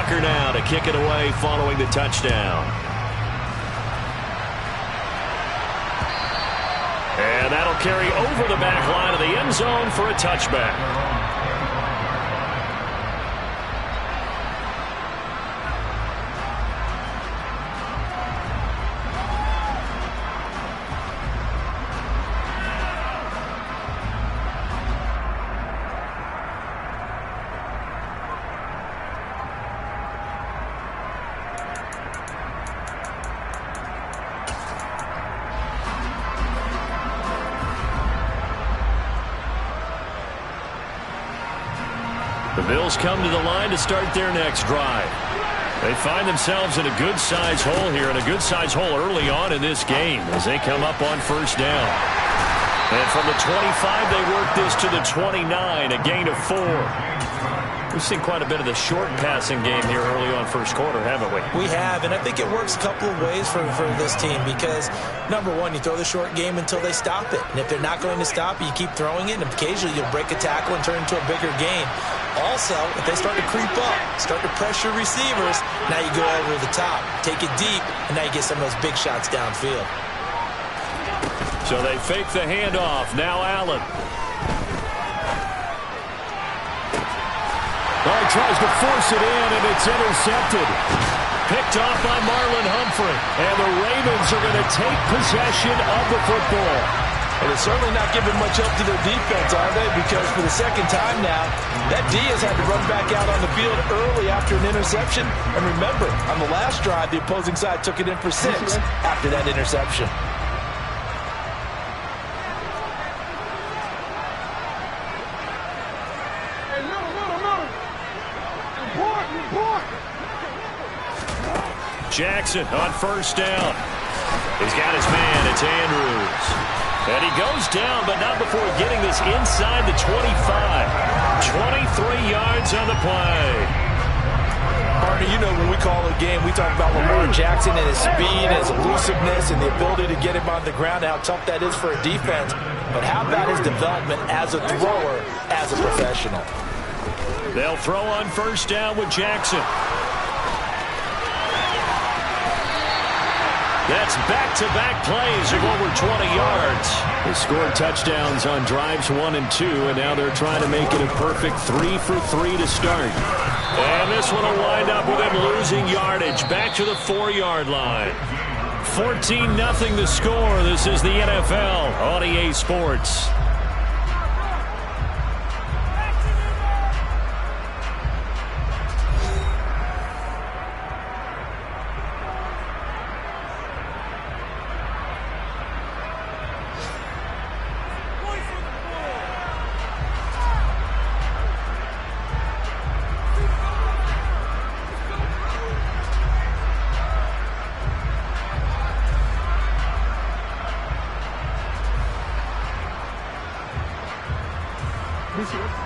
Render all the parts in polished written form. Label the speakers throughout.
Speaker 1: Walker now to kick it away following the touchdown. And that'll carry over the back line of the end zone for a touchback. The Bills come to the line to start their next drive. They find themselves in a good-sized hole here, and a good-sized hole early on in this game as they come up on first down. And from the 25, they work this to the 29, a gain of 4. We've seen quite a bit of the short passing game here early on first quarter, haven't we?
Speaker 2: We have, and I think it works a couple of ways for this team because, number one, you throw the short game until they stop it. And if they're not going to stop it, you keep throwing it, and occasionally you'll break a tackle and turn it into a bigger gain. Also, if they start to creep up, start to pressure receivers, now you go over the top, take it deep, and now you get some of those big shots downfield.
Speaker 1: So they fake the handoff. Now Allen. Oh, he tries to force it in, and it's intercepted. Picked off by Marlon Humphrey. And the Ravens are going to take possession of the football.
Speaker 2: And they're certainly not giving much help to their defense, are they? Because for the second time now, that D has had to run back out on the field early after an interception. And remember, on the last drive, the opposing side took it in for 6 after that interception.
Speaker 1: Jackson on first down. He's got his man. It's Andrews. And he goes down, but not before getting this inside the 25. 23 yards on the play.
Speaker 2: Partner, you know when we call a game, we talk about Lamar Jackson and his speed, his elusiveness, and the ability to get him on the ground, how tough that is for a defense. But how about his development as a thrower, as a professional?
Speaker 1: They'll throw on first down with Jackson. That's back-to-back plays of over 20 yards. They scored touchdowns on drives 1 and 2, and now they're trying to make it a perfect 3 for 3 to start. And this one will wind up with him losing yardage back to the 4-yard line. 14-0 the score. This is the NFL on EA Sports.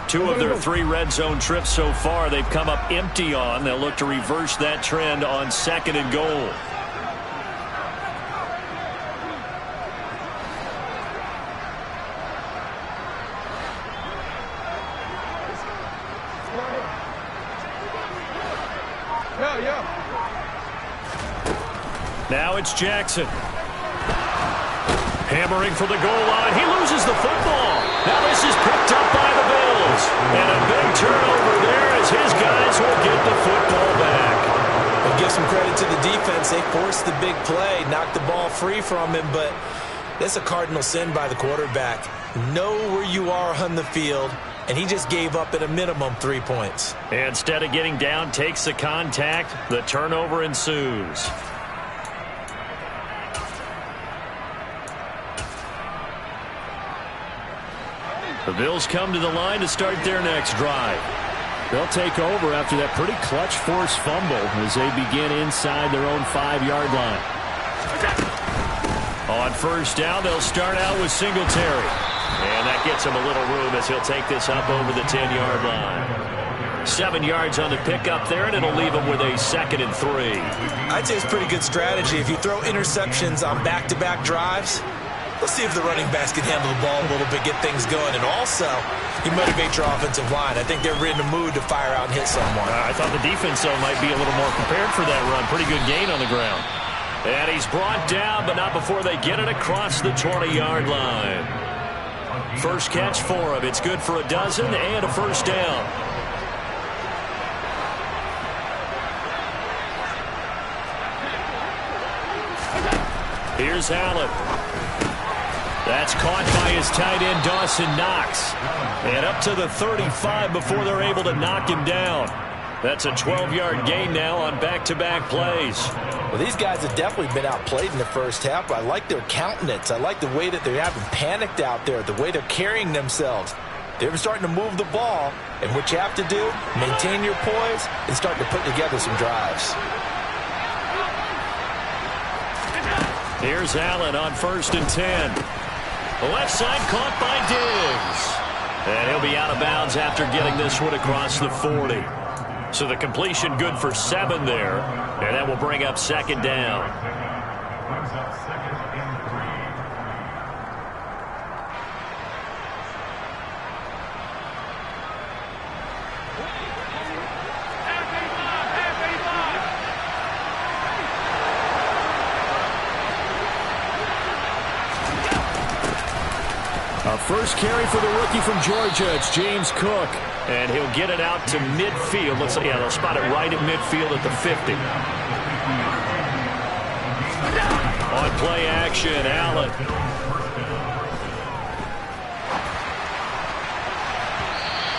Speaker 1: Two of their 3 red zone trips so far, they've come up empty on. They'll look to reverse that trend on 2nd and goal. Now it's Jackson. Hammering for the goal line. He loses the football. Now this is picked up by the Bills. And a big turnover there as his guys will get the football back.
Speaker 2: We'll give some credit to the defense. They forced the big play, knocked the ball free from him, but that's a cardinal sin by the quarterback. Know where you are on the field, and he just gave up at a minimum 3 points.
Speaker 1: Instead of getting down, takes the contact. The turnover ensues. The Bills come to the line to start their next drive. They'll take over after that pretty clutch forced fumble as they begin inside their own 5-yard line. On first down, they'll start out with Singletary. And that gets him a little room as he'll take this up over the 10-yard line. 7 yards on the pickup there, and it'll leave him with a 2nd and 3.
Speaker 2: I'd say it's pretty good strategy. If you throw interceptions on back-to-back drives, Let's see if the running backs can handle the ball a little bit, get things going, and also you motivate your offensive line. I think they're in the mood to fire out and hit someone.
Speaker 1: I thought the defense, though, might be a little more prepared for that run. Pretty good gain on the ground. And he's brought down, but not before they get it across the 20-yard line. First catch for him. It's good for a dozen and a first down. Here's Allen. That's caught by his tight end, Dawson Knox. And up to the 35 before they're able to knock him down. That's a 12-yard gain now on back-to-back plays.
Speaker 2: Well, these guys have definitely been outplayed in the first half, but I like their countenance. I like the way that they haven't panicked out there, the way they're carrying themselves. They're starting to move the ball, and what you have to do, maintain your poise and start to put together some drives.
Speaker 1: Here's Allen on 1st and 10. The left side caught by Diggs. And he'll be out of bounds after getting this one across the 40. So the completion good for 7 there. And that will bring up 2nd down. First carry for the rookie from Georgia. It's James Cook. And he'll get it out to midfield. Let's see, yeah, they'll spot it right at midfield at the 50. On play action, Allen.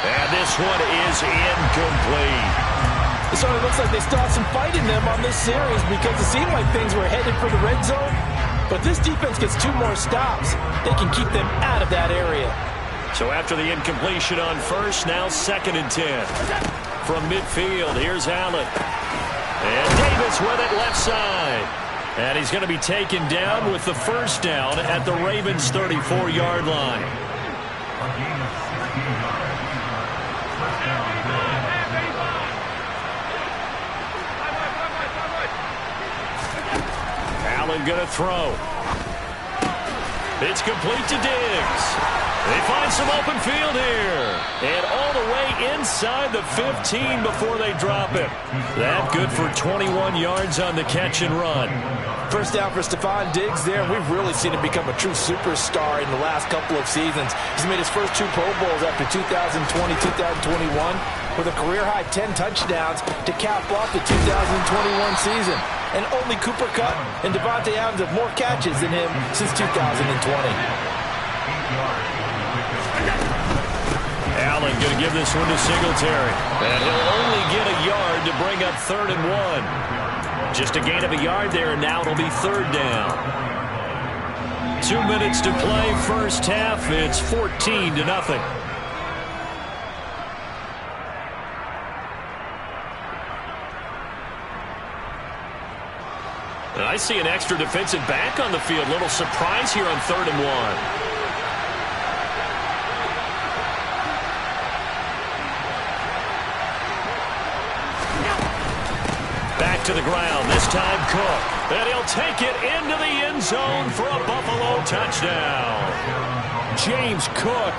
Speaker 1: And this one is incomplete.
Speaker 2: It sort of looks like they still have some fight in them on this series because it seemed like things were headed for the red zone. But this defense gets 2 more stops. They can keep them out of that area.
Speaker 1: So after the incompletion on first, now 2nd and 10. From midfield, here's Allen. And Davis with it left side. And he's going to be taken down with the first down at the Ravens' 34-yard line. Allen going to throw. It's complete to Diggs. They find some open field here. And all the way inside the 15 before they drop it. That good for 21 yards on the catch and run.
Speaker 2: First down for Stephon Diggs there. We've really seen him become a true superstar in the last couple of seasons. He's made his first 2 Pro Bowls after 2020, 2021 with a career-high 10 touchdowns to cap off the 2021 season. And only Cooper Kupp and Devontae Adams have more catches than him since 2020.
Speaker 1: Allen going to give this one to Singletary. And he'll only get a yard to bring up 3rd and 1. Just a gain of a yard there, and now it'll be 3rd down. 2 minutes to play first half. It's 14-0. And I see an extra defensive back on the field. Little surprise here on 3rd and 1. To the ground, this time Cook. And he'll take it into the end zone for a Buffalo touchdown. James Cook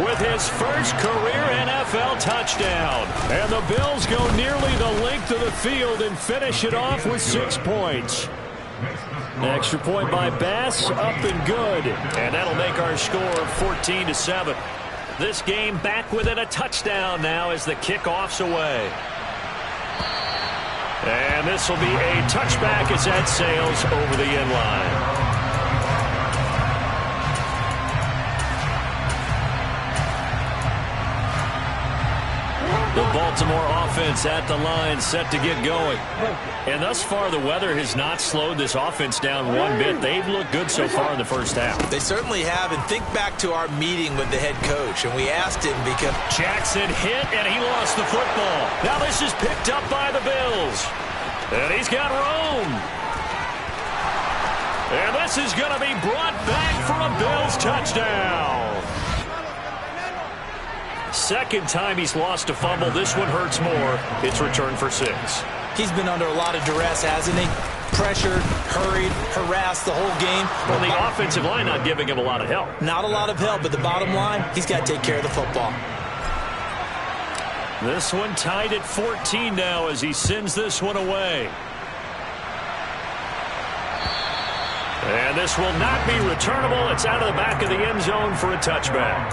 Speaker 1: with his first career NFL touchdown. And the Bills go nearly the length of the field and finish it off with 6 points. Extra point by Bass, up and good. And that'll make our score 14-7. This game back within a touchdown now as the kickoff's away. And this will be a touchback as that sails over the end line. The Baltimore offense at the line, set to get going. And thus far, the weather has not slowed this offense down one bit. They've looked good so far in the first half.
Speaker 2: They certainly have. And think back to our meeting with the head coach. And we asked him because
Speaker 1: Jackson hit, and he lost the football. Now this is picked up by the Bills. And he's got room. And this is going to be brought back for a Bills touchdown. Second time he's lost a fumble. This one hurts more. It's returned for 6.
Speaker 2: He's been under a lot of duress, hasn't he? pressured, hurried, harassed the whole game.
Speaker 1: Well, the offensive line not giving him a lot of help.
Speaker 2: Not a lot of help, but the bottom line, he's got to take care of the football.
Speaker 1: This one tied at 14 now as he sends this one away. And this will not be returnable. It's out of the back of the end zone for a touchback.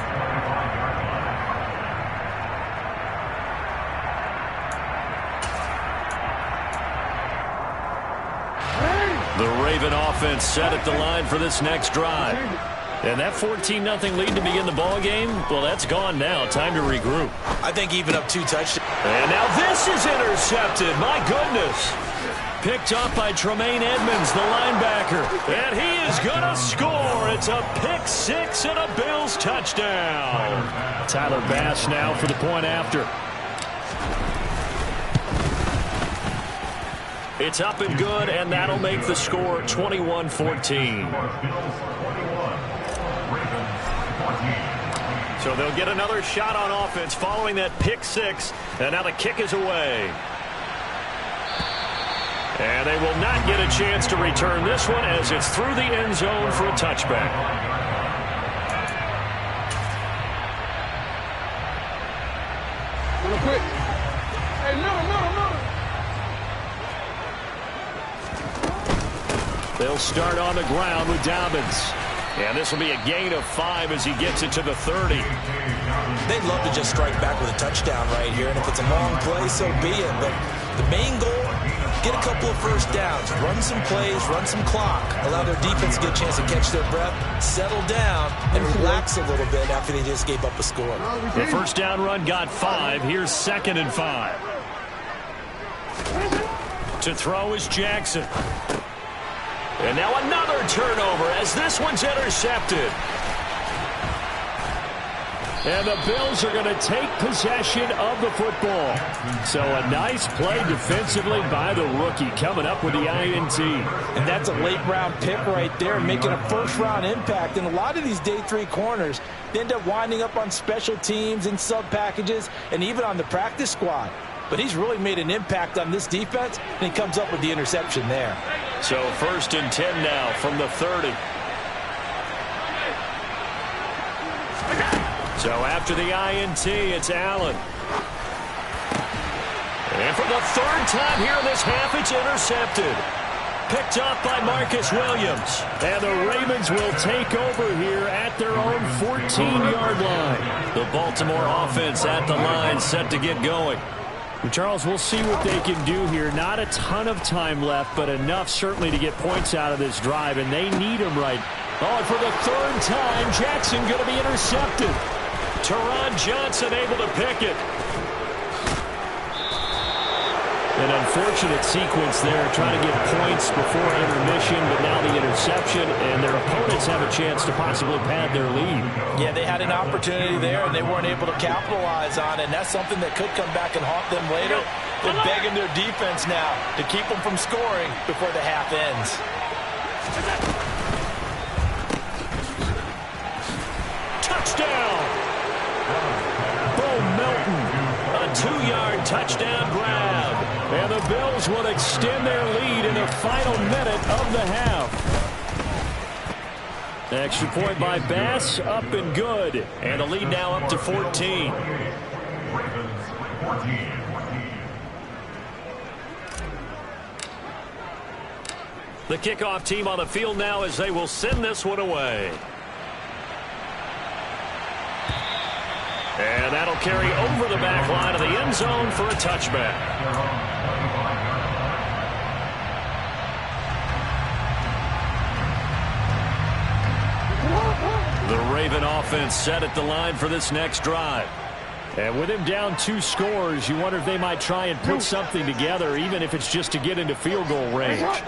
Speaker 1: The Raven offense set at the line for this next drive. And that 14-0 lead to begin the ball game, well, that's gone now. Time to regroup.
Speaker 2: I think even up 2 touchdowns.
Speaker 1: And now this is intercepted. My goodness. Picked up by Tremaine Edmonds, the linebacker. And he is going to score. It's a pick six and a Bills touchdown. Tyler Bass now for the point after. It's up and good, and that'll make the score 21-14. So they'll get another shot on offense following that pick six, and now the kick is away. And they will not get a chance to return this one as it's through the end zone for a touchback.
Speaker 3: Real quick. Hey, no.
Speaker 1: They'll start on the ground with Dobbins. And this will be a gain of 5 as he gets it to the 30.
Speaker 2: They'd love to just strike back with a touchdown right here, and if it's a long play, so be it. But the main goal, get a couple of first downs, run some plays, run some clock, allow their defense to get a chance to catch their breath, settle down, and relax a little bit after they just gave up a score.
Speaker 1: The first down run got 5. Here's 2nd and 5. To throw is Jackson. And now another turnover as this one's intercepted. And the Bills are going to take possession of the football. So a nice play defensively by the rookie coming up with the INT.
Speaker 2: And that's a late-round pick right there, making a first-round impact. And a lot of these day 3 corners, they end up winding up on special teams and sub-packages and even on the practice squad. But he's really made an impact on this defense, and he comes up with the interception there.
Speaker 1: So 1st and 10 now from the 30. So after the INT, it's Allen. And for the 3rd time here in this half, it's intercepted. Picked up by Marcus Williams. And the Ravens will take over here at their own 14-yard line. The Baltimore offense at the line, set to get going.
Speaker 4: And Charles, we'll see what they can do here. Not a ton of time left, but enough certainly to get points out of this drive, and they need them right.
Speaker 1: Oh, and for the 3rd time, Jackson going to be intercepted. Teron Johnson able to pick it.
Speaker 4: An unfortunate sequence there, trying to get points before intermission, but now the interception, and their opponents have a chance to possibly pad their lead.
Speaker 2: Yeah, they had an opportunity there, and they weren't able to capitalize on it, and that's something that could come back and haunt them later. They're begging their defense now to keep them from scoring before the half ends.
Speaker 1: Touchdown! Bo Melton, a 2-yard touchdown grab. And the Bills will extend their lead in the final minute of the half. Extra point by Bass, up and good. And the lead now up to 14. The kickoff team on the field now as they will send this one away. And that'll carry over the back line of the end zone for a touchback. The Raven offense set at the line for this next drive.
Speaker 4: And with him down 2 scores, you wonder if they might try and put something together, even if it's just to get into field goal range.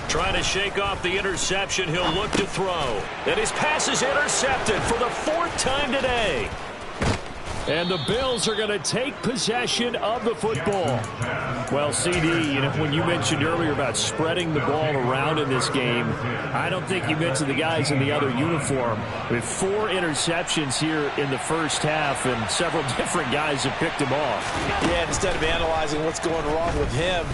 Speaker 1: Trying to shake off the interception, he'll look to throw. And his pass is intercepted for the 4th time today.
Speaker 4: And the Bills are going to take possession of the football. Well, CD, you know, when you mentioned earlier about spreading the ball around in this game, I don't think you mentioned the guys in the other uniform. With 4 interceptions here in the first half, and several different guys have picked him off.
Speaker 2: Yeah, instead of analyzing what's going wrong with him,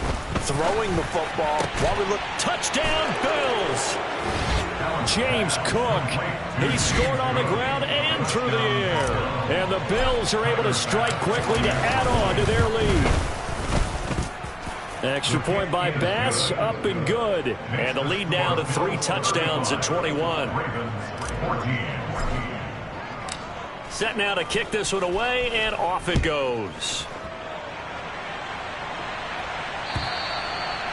Speaker 2: throwing the football while we look.
Speaker 1: Touchdown, Bills! James Cook, he scored on the ground and through the air. And the Bills are able to strike quickly to add on to their lead. Extra point by Bass, up and good. And the lead now to 3 touchdowns at 21. Set now to kick this one away, and off it goes.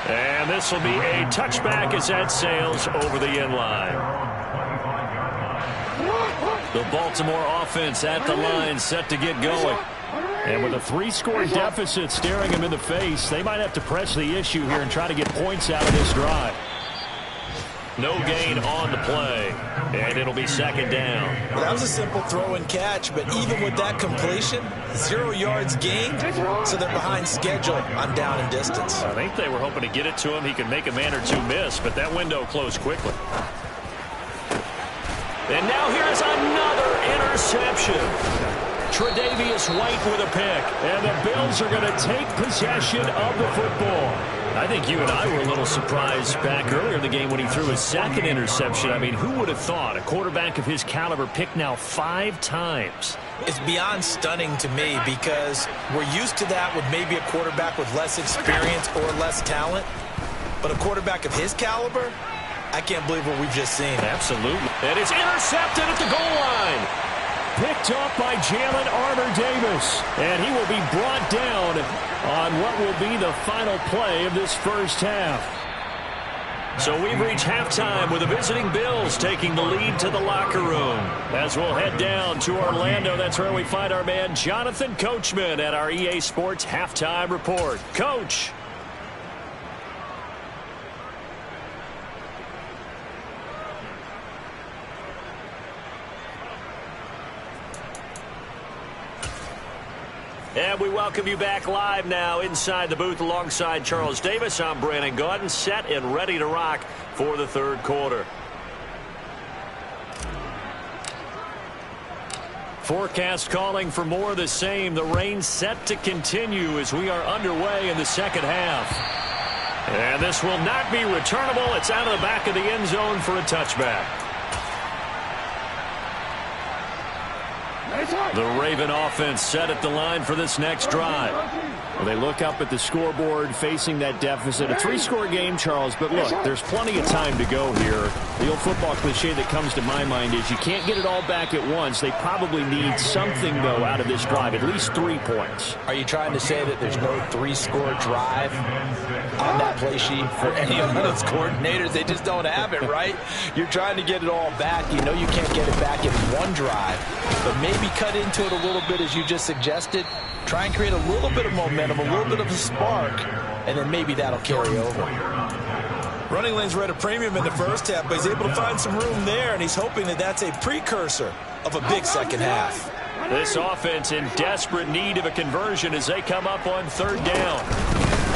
Speaker 1: And this will be a touchback as that sails over the end line. The Baltimore offense at the line, set to get going. And with a 3-score deficit staring them in the face, they might have to press the issue here and try to get points out of this drive. No gain on the play, and it'll be second down.
Speaker 2: Well, that was a simple throw and catch, but even with that completion, 0 yards gained, so they're behind schedule on down and distance.
Speaker 1: I think they were hoping to get it to him. He could make a man or two miss, but that window closed quickly. And now here's another interception. Tre'Davious White with a pick, and the Bills are going to take possession of the football. I think you and I were a little surprised back earlier in the game when he threw his second interception. I mean, who would have thought a quarterback of his caliber picked now 5 times?
Speaker 2: It's beyond stunning to me because we're used to that with maybe a quarterback with less experience or less talent. But a quarterback of his caliber, I can't believe what we've just seen.
Speaker 1: Absolutely. And it's intercepted at the goal line. Picked up by Jalen Armour-Davis. And he will be brought down on what will be the final play of this first half. So we've reached halftime with the visiting Bills taking the lead to the locker room. As we'll head down to Orlando, that's where we find our man Jonathan Coachman at our EA Sports Halftime Report. Coach. And we welcome you back live now inside the booth alongside Charles Davis. I'm Brandon Gaudin, set and ready to rock for the third quarter. Forecast calling for more of the same. The rain set to continue as we are underway in the second half. And this will not be returnable. It's out of the back of the end zone for a touchback. The Raven offense set at the line for this next drive. Well, they look up at the scoreboard facing that deficit. A 3-score game, Charles, but look, there's plenty of time to go here. The old football cliche that comes to my mind is you can't get it all back at once. They probably need something, though, out of this drive, at least 3 points.
Speaker 2: Are you trying to say that there's no 3-score drive on that play sheet for any of those coordinators? They just don't have it, right? You're trying to get it all back. You know you can't get it back in one drive, but maybe cut into it a little bit as you just suggested. Try and create a little bit of momentum, a little bit of a spark, and then maybe that'll carry over. Running lanes were at a premium in the first half, but he's able to find some room there, and he's hoping that that's a precursor of a big second half.
Speaker 1: This offense in desperate need of a conversion as they come up on third down.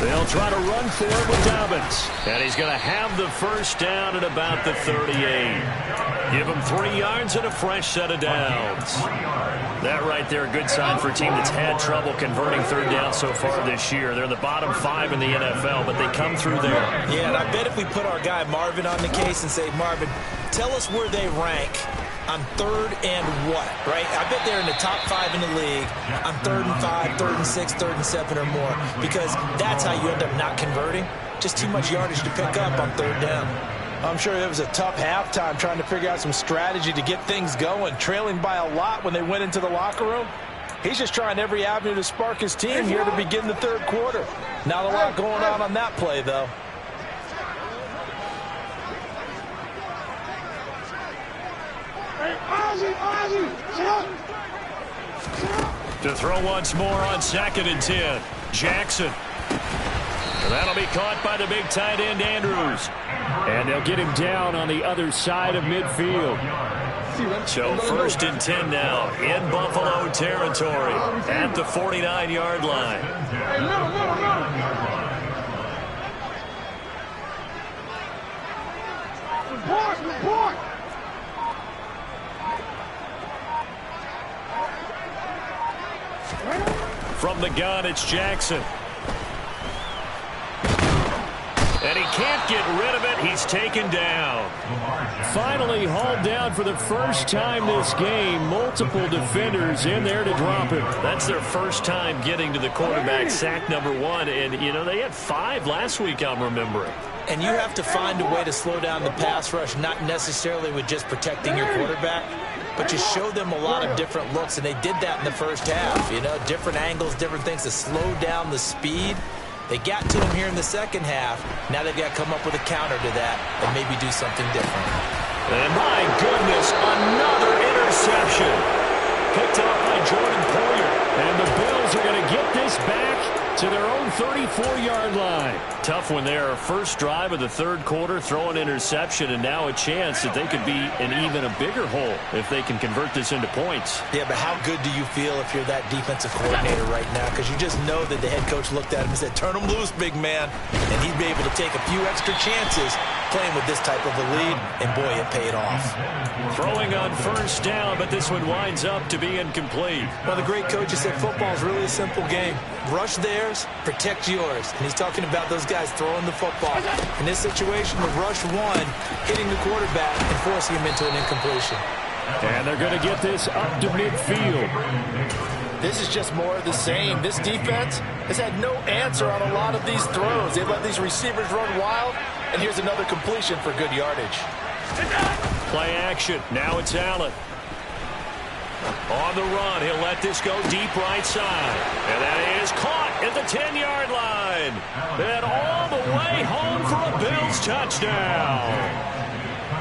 Speaker 1: They'll try to run for it with Dobbins. And he's going to have the first down at about the 38. Give him 3 yards and a fresh set of downs. That right there, a good sign for a team that's had trouble converting third down so far this year. They're in the bottom 5 in the NFL, but they come through there.
Speaker 2: Yeah, and I bet if we put our guy Marvin on the case and say, Marvin, tell us where they rank on third and what, right? I bet they're in the top 5 in the league on 3rd and 5, 3rd and 6, 3rd and 7 or more, because that's how you end up not converting. Just too much yardage to pick up on third down. I'm sure it was a tough halftime trying to figure out some strategy to get things going, trailing by a lot when they went into the locker room. He's just trying every avenue to spark his team here to begin the third quarter. Not a lot going on that play, though.
Speaker 1: To throw once more on 2nd and 10. Jackson. That'll be caught by the big tight end, Andrews. And they'll get him down on the other side of midfield. So 1st and 10 now in Buffalo territory at the 49-yard line.
Speaker 3: Report!
Speaker 1: From the gun, it's Jackson. And he can't get rid of it. He's taken down.
Speaker 4: Finally hauled down for the first time this game. Multiple defenders in there to drop him.
Speaker 1: That's their first time getting to the quarterback, sack number 1. And, you know, they had 5 last week, I'm remembering.
Speaker 2: And you have to find a way to slow down the pass rush, not necessarily with just protecting your quarterback, but you show them a lot of different looks, and they did that in the first half. You know, different angles, different things to slow down the speed. They got to him here in the second half. Now they've got to come up with a counter to that and maybe do something different.
Speaker 1: And my goodness, another interception. Picked up by Jordan Poyer.
Speaker 4: And the Bills are going to get this back to their own 34-yard line.
Speaker 1: Tough when they're first drive of the third quarter, throw an interception, and now a chance that they could be in even a bigger hole if they can convert this into points.
Speaker 2: Yeah, but how good do you feel if you're that defensive coordinator right now? Because you just know that the head coach looked at him and said, turn him loose, big man. And he'd be able to take a few extra chances playing with this type of a lead, and boy, it paid off.
Speaker 1: Throwing on first down, but this one winds up to be incomplete.
Speaker 2: Well, the great coach has said football is really a simple game. Rush theirs, protect yours. And he's talking about those guys throwing the football. In this situation, the rush one, hitting the quarterback and forcing him into an incompletion.
Speaker 4: And they're going to get this up to midfield.
Speaker 2: This is just more of the same. This defense has had no answer on a lot of these throws. They've let these receivers run wild, and here's another completion for good yardage.
Speaker 1: Play action. Now it's Allen. On the run, he'll let this go deep right side. And that is caught at the 10-yard line. And all the way home for a Bills touchdown.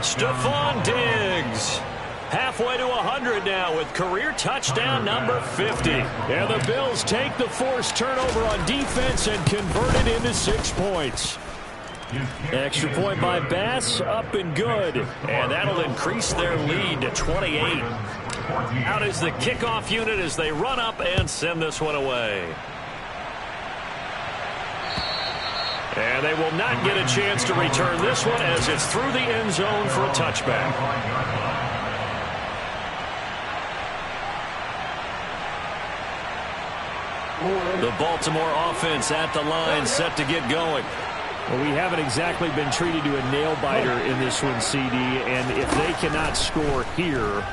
Speaker 1: Stephon Diggs. Halfway to 100 now with career touchdown number 50.
Speaker 4: And the Bills take the forced turnover on defense and convert it into 6 points. Extra point by Bass, up and good.
Speaker 1: And that'll increase their lead to 28. Out is the kickoff unit as they run up and send this one away. And they will not get a chance to return this one as it's through the end zone for a touchback. The Baltimore offense at the line, set to get going.
Speaker 4: Well, we haven't exactly been treated to a nail-biter in this one, CD, and if they cannot score here,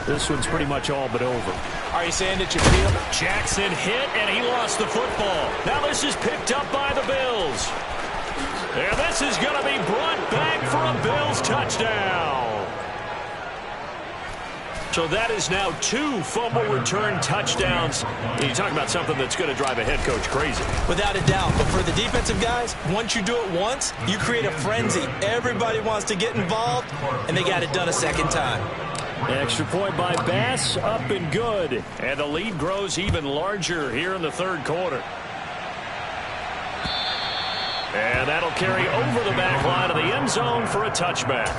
Speaker 4: this one's pretty much all but over.
Speaker 2: Are you saying that you feel
Speaker 1: Jackson hit, and he lost the football. Now this is picked up by the Bills. And this is going to be brought back for a Bills touchdown. So that is now 2 fumble return touchdowns. You talk about something that's going to drive a head coach crazy.
Speaker 2: Without a doubt. But for the defensive guys, once you do it once, you create a frenzy. Everybody wants to get involved, and they got it done a second time.
Speaker 4: Extra point by Bass, up and good.
Speaker 1: And the lead grows even larger here in the third quarter. And that'll carry over the back line of the end zone for a touchback.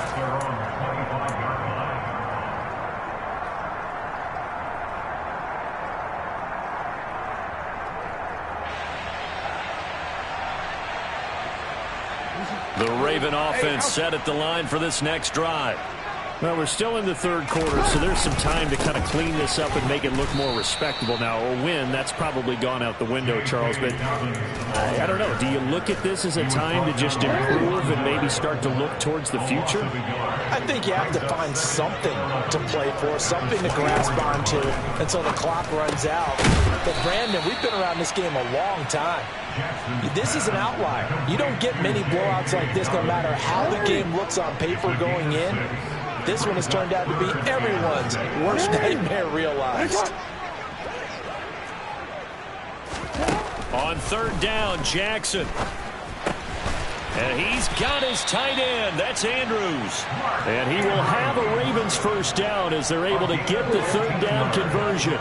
Speaker 1: The Raven offense set at the line for this next drive.
Speaker 4: Well, we're still in the third quarter, so there's some time to kind of clean this up and make it look more respectable. Now, a win, that's probably gone out the window, Charles, but I don't know. Do you look at this as a time to just improve and maybe start to look towards the future?
Speaker 2: I think you have to find something to play for, something to grasp onto until the clock runs out. But, Brandon, we've been around this game a long time. This is an outlier. You don't get many blowouts like this no matter how the game looks on paper going in. This one has turned out to be everyone's worst nightmare realized.
Speaker 1: On third down, Jackson. And he's got his tight end. That's Andrews.
Speaker 4: And he will have a Ravens first down as they're able to get the third down conversion.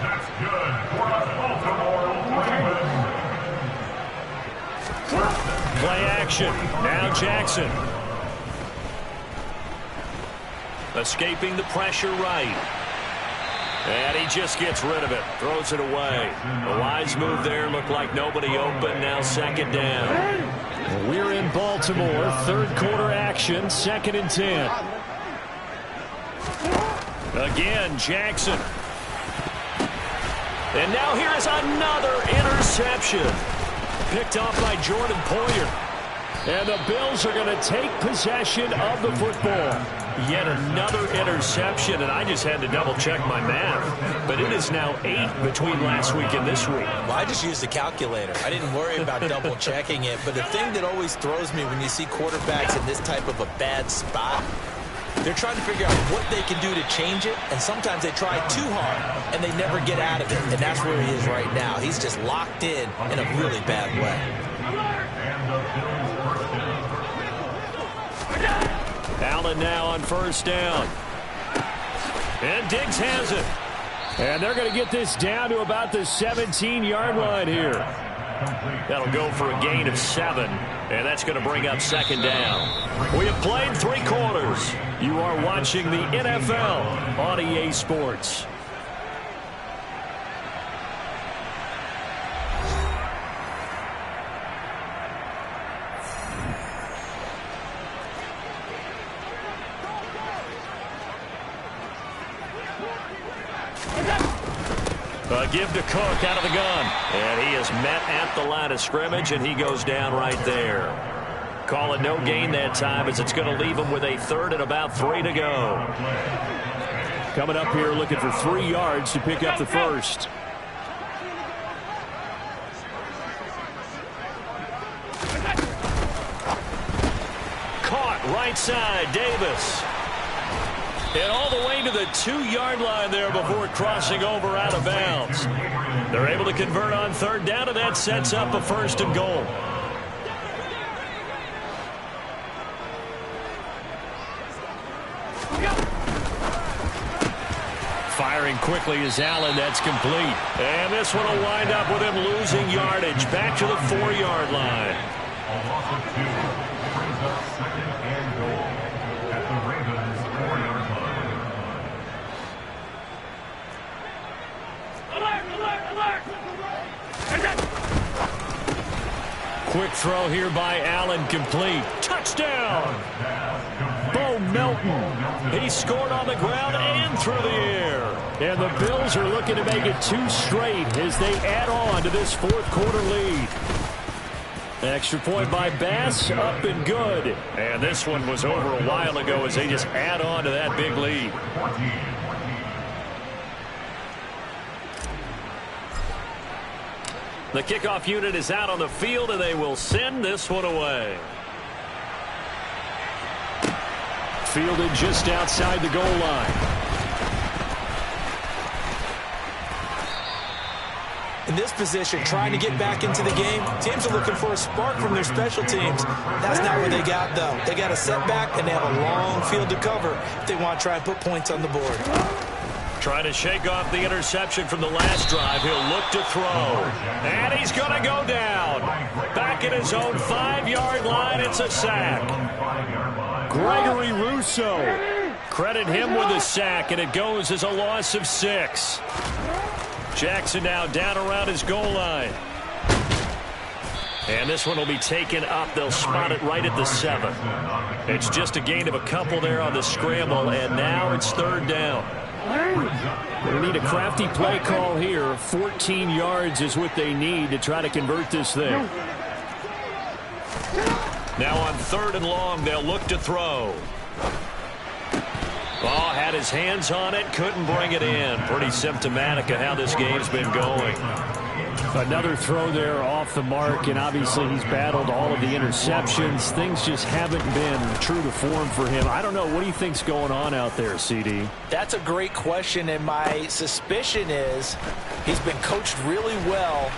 Speaker 3: That's good for the Baltimore Ravens.
Speaker 1: Play action. Now Jackson. Escaping the pressure right. And he just gets rid of it. Throws it away. A wise move there. Looked like nobody open. Now second down.
Speaker 4: We're in Baltimore. Third quarter action. 2nd and 10.
Speaker 1: Again, Jackson. And now here is another interception. Picked off by Jordan Poyer.
Speaker 4: And the Bills are going to take possession of the football.
Speaker 1: Yet another interception, and I just had to double-check my math. But it is now 8 between last week and this week.
Speaker 2: Well, I just used the calculator. I didn't worry about double-checking it. But the thing that always throws me when you see quarterbacks in this type of a bad spot, they're trying to figure out what they can do to change it, and sometimes they try too hard, and they never get out of it. And that's where he is right now. He's just locked in a really bad way.
Speaker 1: Allen now on first down. And Diggs has it.
Speaker 4: And they're going to get this down to about the 17-yard line here.
Speaker 1: That'll go for a gain of 7. And that's going to bring up second down. We have played 3 quarters. You are watching the NFL on EA Sports. Give to Cook out of the gun. And he is met at the line of scrimmage, and he goes down right there. Call it no gain that time, as it's going to leave him with a 3rd and about 3 to go.
Speaker 4: Coming up here looking for 3 yards to pick up the first.
Speaker 1: Caught right side, Davis. And all the way to the 2-yard line there before crossing over out of bounds. They're able to convert on 3rd down, and that sets up a 1st and goal. Firing quickly is Allen. That's complete. And this one will wind up with him losing yardage. Back to the 4-yard line.
Speaker 3: A loss of 2 brings up 2nd and goal at the Ravens 4-yard line.
Speaker 1: Quick throw here by Allen, complete. Touchdown! Bo Melton. He scored on the ground and through the air.
Speaker 4: And the Bills are looking to make it 2 straight as they add on to this 4th quarter lead.
Speaker 1: Extra point by Bass, up and good. And this one was over a while ago as they just add on to that big lead. The kickoff unit is out on the field, and they will send this one away.
Speaker 4: Fielded just outside the goal line.
Speaker 2: In this position, trying to get back into the game, teams are looking for a spark from their special teams. That's not what they got, though. They got a setback, and they have a long field to cover if they want to try and put points on the board.
Speaker 1: Trying to shake off the interception from the last drive. He'll look to throw. And he's going to go down. Back at his own 5-yard line. It's a sack.
Speaker 4: Gregory Rousseau.
Speaker 1: Credit him with the sack, and it goes as a loss of 6. Jackson now down around his goal line. And this one will be taken up. They'll spot it right at the 7. It's just a gain of a couple there on the scramble, and now it's 3rd down.
Speaker 4: They need a crafty play call here. 14 yards is what they need to try to convert this thing.
Speaker 1: Now on 3rd and long, they'll look to throw. Oh, had his hands on it, couldn't bring it in. Pretty symptomatic of how this game's been going.
Speaker 4: Another throw there off the mark, and obviously he's battled all of the interceptions. Things just haven't been true to form for him. I don't know. What do you think's going on out there, CD?
Speaker 2: That's a great question, and my suspicion is he's been coached really well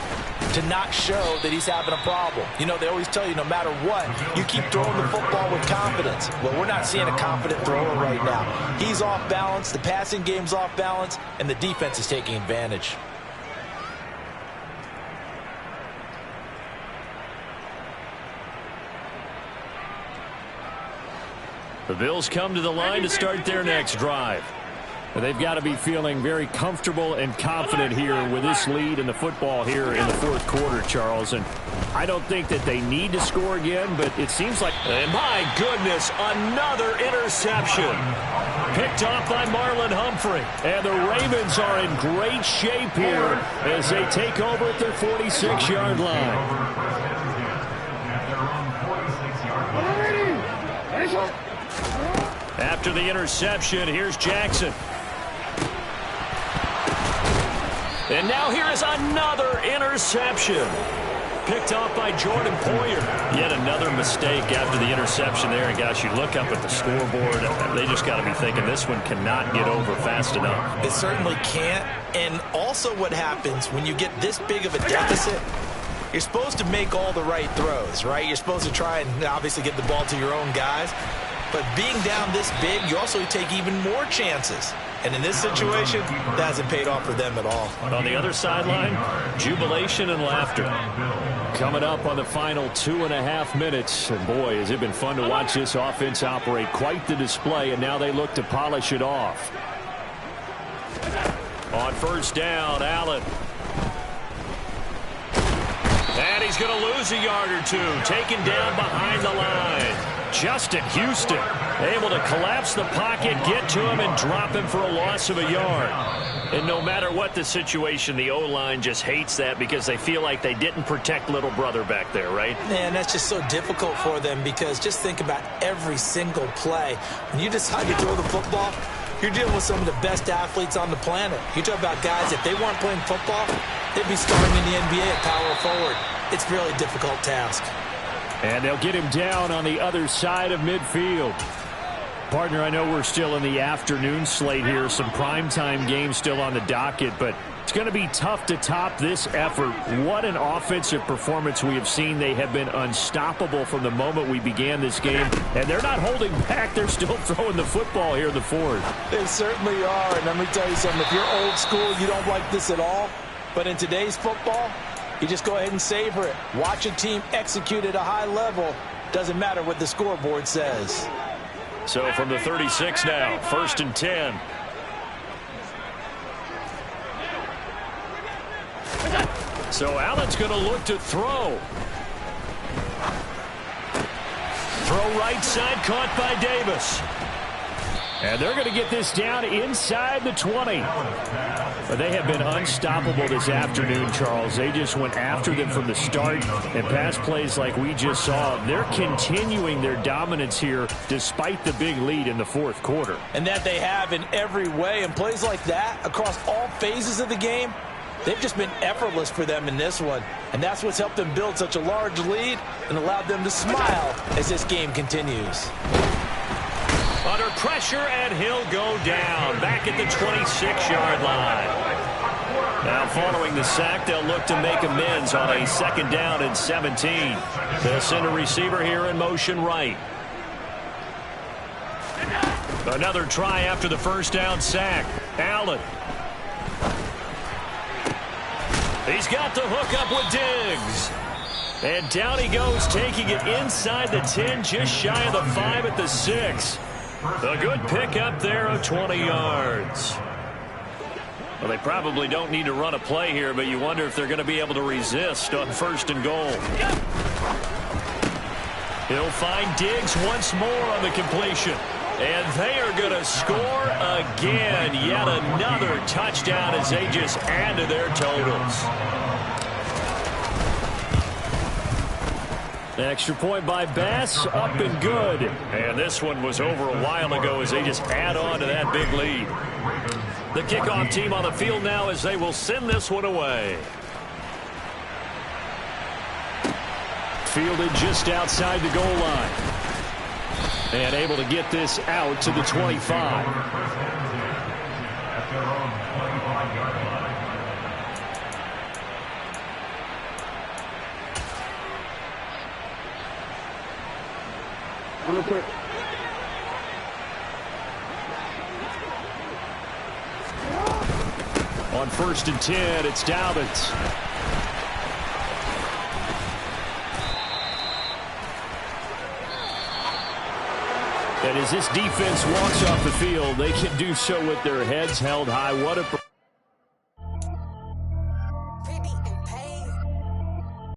Speaker 2: to not show that he's having a problem. You know, they always tell you no matter what, you keep throwing the football with confidence. Well, we're not seeing a confident thrower right now. He's off balance, the passing game's off balance, and the defense is taking advantage.
Speaker 1: The Bills come to the line to start their next drive.
Speaker 4: They've got to be feeling very comfortable and confident here with this lead in the football here in the 4th quarter, Charles. And I don't think that they need to score again, but it seems like...
Speaker 1: And my goodness, another interception. Picked off by Marlon Humphrey.
Speaker 4: And the Ravens are in great shape here as they take over at their 46-yard line.
Speaker 1: After the interception, here's Jackson. And now here is another interception. Picked off by Jordan Poyer. Yet another mistake after the interception there. And, gosh, you look up at the scoreboard, they just got to be thinking this one cannot get over fast enough.
Speaker 2: It certainly can't. And also what happens when you get this big of a deficit, you're supposed to make all the right throws, right? You're supposed to try and obviously get the ball to your own guys. But being down this big, you also take even more chances. And in this situation, that hasn't paid off for them at all.
Speaker 1: On the other sideline, jubilation and laughter. Coming up on the final 2.5 minutes. And boy, has it been fun to watch this offense operate. Quite the display, and now they look to polish it off. On first down, Allen. And he's going to lose a yard or two. Taken down behind the line. Justin Houston able to collapse the pocket, get to him, and drop him for a loss of a yard. And no matter what the situation, the O-line just hates that because they feel like they didn't protect little brother back there, right?
Speaker 2: Man, that's just so difficult for them because just think about every single play. When you decide to throw the football, you're dealing with some of the best athletes on the planet. You talk about guys, if they weren't playing football, they'd be starting in the NBA at power forward. It's a really difficult task.
Speaker 4: And they'll get him down on the other side of midfield. Partner, I know we're still in the afternoon slate here. Some primetime games still on the docket, but it's going to be tough to top this effort. What an offensive performance we have seen. They have been unstoppable from the moment we began this game, and they're not holding back. They're still throwing the football here in the fourth.
Speaker 2: They certainly are, and let me tell you something. If you're old school, you don't like this at all, but in today's football, you just go ahead and savor it. Watch a team execute at a high level. Doesn't matter what the scoreboard says.
Speaker 1: So from the 36 now, 1st and 10. So Allen's going to look to throw. Throw right side, caught by Davis.
Speaker 4: And they're going to get this down inside the 20. But they have been unstoppable this afternoon, Charles. They just went after them from the start. And pass plays like we just saw, they're continuing their dominance here despite the big lead in the fourth quarter.
Speaker 2: And that they have in every way. And plays like that across all phases of the game, they've just been effortless for them in this one. And that's what's helped them build such a large lead and allowed them to smile as this game continues.
Speaker 1: Under pressure, and he'll go down back at the 26-yard line. Now following the sack, they'll look to make amends on a 2nd down and 17. They'll send a receiver here in motion right. Another try after the first down sack. Allen. He's got the hook up with Diggs. And down he goes, taking it inside the 10, just shy of the 5 at the 6. A good pick up there of 20 yards. Well, they probably don't need to run a play here, but you wonder if they're going to be able to resist on 1st and goal. He'll find Diggs once more on the completion. And they are going to score again. Yet another touchdown as they just add to their totals.
Speaker 4: Extra point by Bass, up and good.
Speaker 1: And this one was over a while ago as they just add on to that big lead. The kickoff team on the field now as they will send this one away.
Speaker 4: Fielded just outside the goal line. And able to get this out to the 25. On 1st and 10, it's Dobbins. And as this defense walks off the field, they can do so with their heads held high. What a